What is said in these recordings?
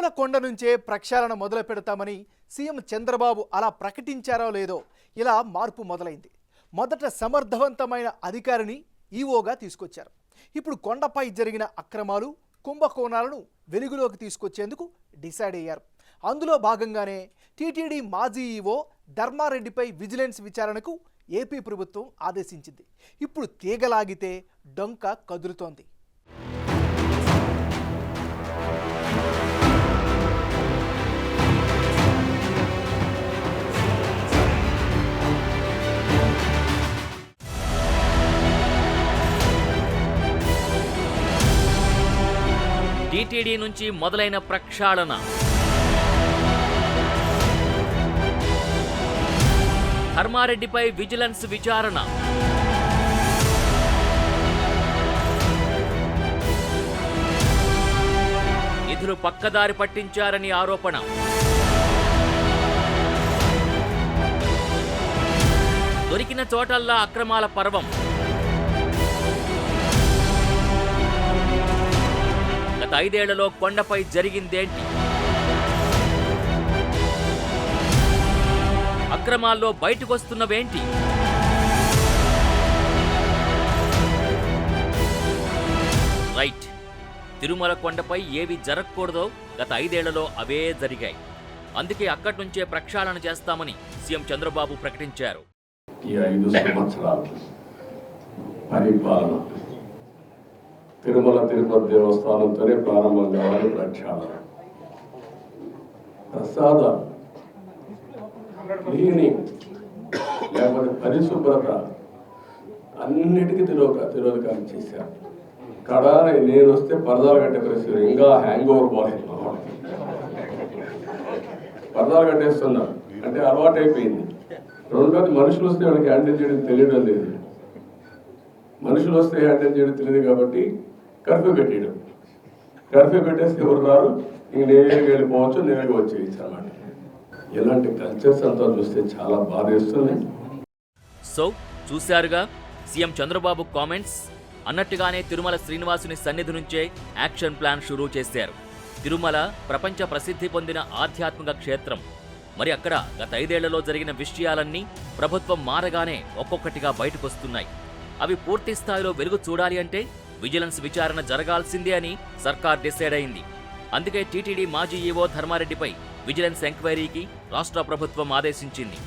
తిరుమల కొండ నుంచే ప్రక్షాళన మొదలు పెడతామని సీఎం చంద్రబాబు అలా ప్రకటించారో లేదో ఇలా మార్పు మొదలైంది. మొదట సమర్థవంతమైన అధికారిని ఈవోగా తీసుకొచ్చారు. ఇప్పుడు కొండపై జరిగిన అక్రమాలు, కుంభకోణాలను వెలుగులోకి తీసుకొచ్చేందుకు డిసైడ్ అయ్యారు. అందులో భాగంగానే టీటీడీ మాజీ ఈవో ధర్మారెడ్డిపై విజిలెన్స్ విచారణకు ఏపీ ప్రభుత్వం ఆదేశించింది. ఇప్పుడు తీగలాగితే డొంక కదులుతోంది. టీటీడీ నుంచి మొదలైన ప్రక్షాళన, ధర్మారెడ్డిపై విజిలెన్స్ విచారణ, నిధులు పక్కదారి పట్టించారని ఆరోపణ, దొరికిన చోటల్లా అక్రమాల పర్వం, గత 5 ఏళ్లలో కొండపై జరిగిందేంటి, అక్రమాల్లో బయటకొస్తున్నవేంటి, రైట్. తిరుమల కొండపై ఏవి జరగకూడదో గత 5 ఏళ్లలో అవే జరిగాయి. అందుకే అక్కడి నుంచే ప్రక్షాళన చేస్తామని సీఎం చంద్రబాబు ప్రకటించారు. ఈ 5 సంవత్సరాలు పరిపాలన తిరుమల తిరుపతి దేవస్థానంతోనే ప్రారంభం కావాలి. ప్రక్షాళన, ప్రసాద క్లీనింగ్, లేకపోతే పరిశుభ్రత అన్నిటికీ తిరోధకాలు చేశారు. కడా నేను వస్తే పరదాలు కట్టే పరిస్థితి, ఇంకా హ్యాంగ్ ఓవర్ పోలేదు. పరదాలు కట్టేస్తున్నారు అంటే అలవాటు అయిపోయింది. రెండోది, మనుషులు వస్తే వాళ్ళకి హ్యాండిల్ చేయడం తెలియడం లేదు. మనుషులు వస్తే హ్యాండిల్ చేయడం తెలియదు కాబట్టి కర్ఫ్యూ పెట్టేయడం. కర్ఫ్యూ పెట్టేస్తే ఎవరు రారు, ఇంక నేరుగా వెళ్ళిపోవచ్చు, నేరుగా వచ్చేయచ్చు అన్నమాట. ఇలాంటి కల్చర్స్ అంతా చూస్తే చాలా బాధేస్తుంది. సో చూశారుగా సీఎం చంద్రబాబు కామెంట్స్. అన్నట్టుగానే తిరుమల శ్రీనివాసుని సన్నిధి నుంచే యాక్షన్ ప్లాన్ షురూ చేశారు. తిరుమల ప్రపంచ ప్రసిద్ధి పొందిన ఆధ్యాత్మిక క్షేత్రం. మరి అక్కడ గత 5 ఏళ్లలో జరిగిన విషయాలన్నీ ప్రభుత్వం మారగానే ఒక్కొక్కటిగా బయటకొస్తున్నాయి. అవి పూర్తి స్థాయిలో వెలుగు చూడాలి అంటే విజిలెన్స్ విచారణ జరగాల్సిందే అని సర్కార్ డిసైడ్ అయింది. అందుకే టీటీడీ మాజీ ఈవో ధర్మారెడ్డిపై విజిలెన్స్ ఎంక్వైరీకి రాష్ట్ర ప్రభుత్వం ఆదేశించింది.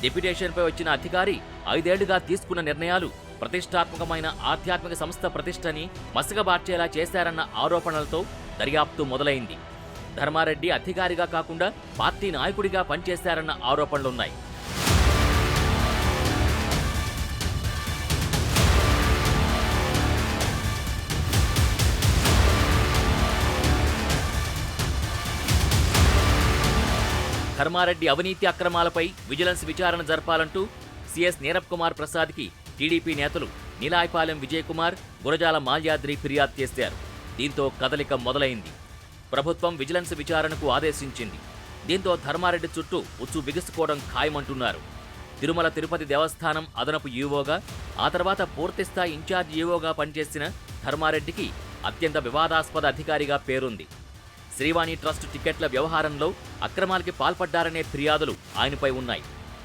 డిప్యుటేషన్పై వచ్చిన అధికారి 5 ఏళ్లుగా తీసుకున్న నిర్ణయాలు ప్రతిష్టాత్మకమైన ఆధ్యాత్మిక సంస్థ ప్రతిష్టని మసకబార్చేలా చేశారన్న ఆరోపణలతో దర్యాప్తు మొదలైంది. ధర్మారెడ్డి అధికారిగా కాకుండా పార్టీ నాయకుడిగా పనిచేశారన్న ఆరోపణలున్నాయి. ధర్మారెడ్డి అవినీతి అక్రమాలపై విజిలెన్స్ విచారణ జరపాలంటూ సీఎస్ నీరబ్ కుమార్ ప్రసాద్కి టీడీపీ నేతలు నీలాయపాలెం విజయ్ కుమార్, గురజాల మాల్యాద్రి ఫిర్యాదు చేశారు. దీంతో కదలిక మొదలైంది. ప్రభుత్వం విజిలెన్స్ విచారణకు ఆదేశించింది. దీంతో ధర్మారెడ్డి చుట్టూ ఉచ్చు బిగుసుకోవడం ఖాయమంటున్నారు. తిరుమల తిరుపతి దేవస్థానం అదనపు ఈవోగా, ఆ తర్వాత పూర్తిస్థాయి ఇన్ఛార్జ్ ఈవోగా పనిచేసిన ధర్మారెడ్డికి అత్యంత వివాదాస్పద అధికారిగా పేరుంది. శ్రీవాణి ట్రస్ట్ టికెట్ల వ్యవహారంలో అక్రమాలకి పాల్పడ్డారనే ఫిర్యాదులు ఆయనపై ఉన్నాయి.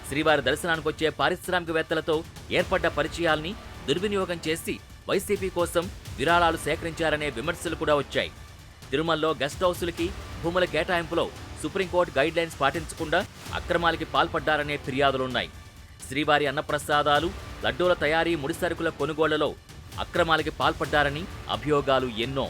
శ్రీవారి దర్శనానికొచ్చే పారిశ్రామికవేత్తలతో ఏర్పడ్డ పరిచయాల్ని దుర్వినియోగం చేసి వైసీపీ కోసం విరాళాలు సేకరించారనే విమర్శలు కూడా వచ్చాయి. తిరుమలలో గెస్ట్ హౌసులకి భూముల కేటాయింపులో సుప్రీంకోర్టు గైడ్లైన్స్ పాటించకుండా అక్రమాలకి పాల్పడ్డారనే ఫిర్యాదులున్నాయి. శ్రీవారి అన్నప్రసాదాలు, లడ్డూల తయారీ, ముడిసరుకుల కొనుగోళ్లలో అక్రమాలకి పాల్పడ్డారని అభియోగాలు ఎన్నో.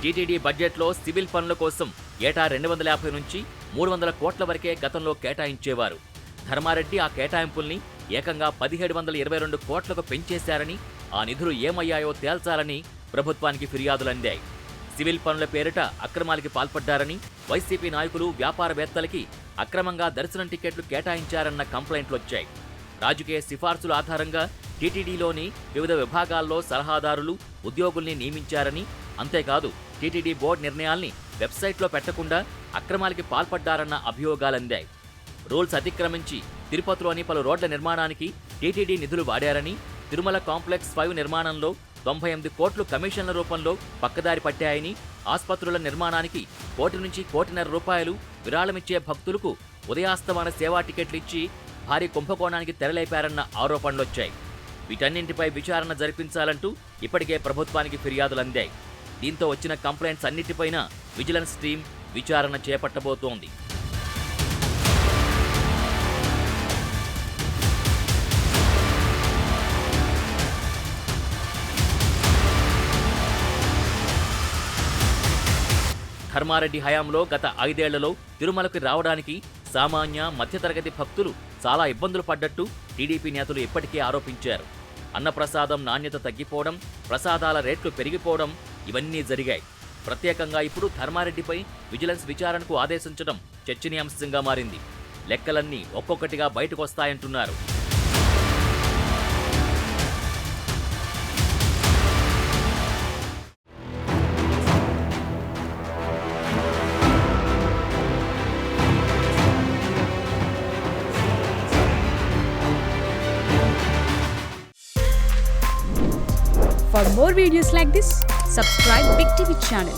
టీటీడీ బడ్జెట్లో సివిల్ పనుల కోసం ఏటా 250 నుంచి 300 కోట్ల వరకే గతంలో కేటాయించేవారు. ధర్మారెడ్డి ఆ కేటాయింపుల్ని ఏకంగా 1722 కోట్లకు పెంచేశారని, ఆ నిధులు ఏమయ్యాయో తేల్చాలని ప్రభుత్వానికి ఫిర్యాదులందాయి. సివిల్ పనుల పేరిట అక్రమాలకి పాల్పడ్డారని, వైసీపీ నాయకులు, వ్యాపారవేత్తలకి అక్రమంగా దర్శనం టికెట్లు కేటాయించారన్న కంప్లైంట్లొచ్చాయి. రాజకీయ సిఫార్సుల ఆధారంగా టీటీడీలోని వివిధ విభాగాల్లో సలహాదారులు, ఉద్యోగుల్ని నియమించారని, అంతేకాదు టీటీడీ బోర్డు నిర్ణయాల్ని వెబ్సైట్లో పెట్టకుండా అక్రమాలకి పాల్పడ్డారన్న అభియోగాలందాయి. రూల్స్ అతిక్రమించి తిరుపతిలోని పలు రోడ్ల నిర్మాణానికి టీటీడీ నిధులు వాడారని, తిరుమల కాంప్లెక్స్ 5 నిర్మాణంలో 98 కోట్లు కమిషన్ల రూపంలో పక్కదారి పట్టాయని, ఆస్పత్రుల నిర్మాణానికి 1 కోటి నుంచి 1.5 కోటి రూపాయలు విరాళమిచ్చే భక్తులకు ఉదయాస్తమాన సేవా టికెట్లు ఇచ్చి భారీ కుంభకోణానికి తెరలేపారన్న ఆరోపణలొచ్చాయి. వీటన్నింటిపై విచారణ జరిపించాలంటూ ఇప్పటికే ప్రభుత్వానికి ఫిర్యాదులు అందాయి. దీంతో వచ్చిన కంప్లైంట్స్ అన్నిటిపైన విజిలెన్స్ టీం విచారణ చేపట్టబోతోంది. ధర్మారెడ్డి హయాంలో గత 5 ఏళ్లలో తిరుమలకి రావడానికి సామాన్య, మధ్యతరగతి భక్తులు చాలా ఇబ్బందులు పడ్డట్టు టీడీపీ నేతలు ఇప్పటికే ఆరోపించారు. అన్నప్రసాదం నాణ్యత తగ్గిపోవడం, ప్రసాదాల రేట్లు పెరిగిపోవడం ఇవన్నీ జరిగాయి. ప్రత్యేకంగా ఇప్పుడు ధర్మారెడ్డిపై విజిలెన్స్ విచారణకు ఆదేశించడం చర్చనీయాంశంగా మారింది. లెక్కలన్నీ ఒక్కొక్కటిగా బయటకొస్తాయంటున్నారు. For more videos like this, subscribe Big TV channel.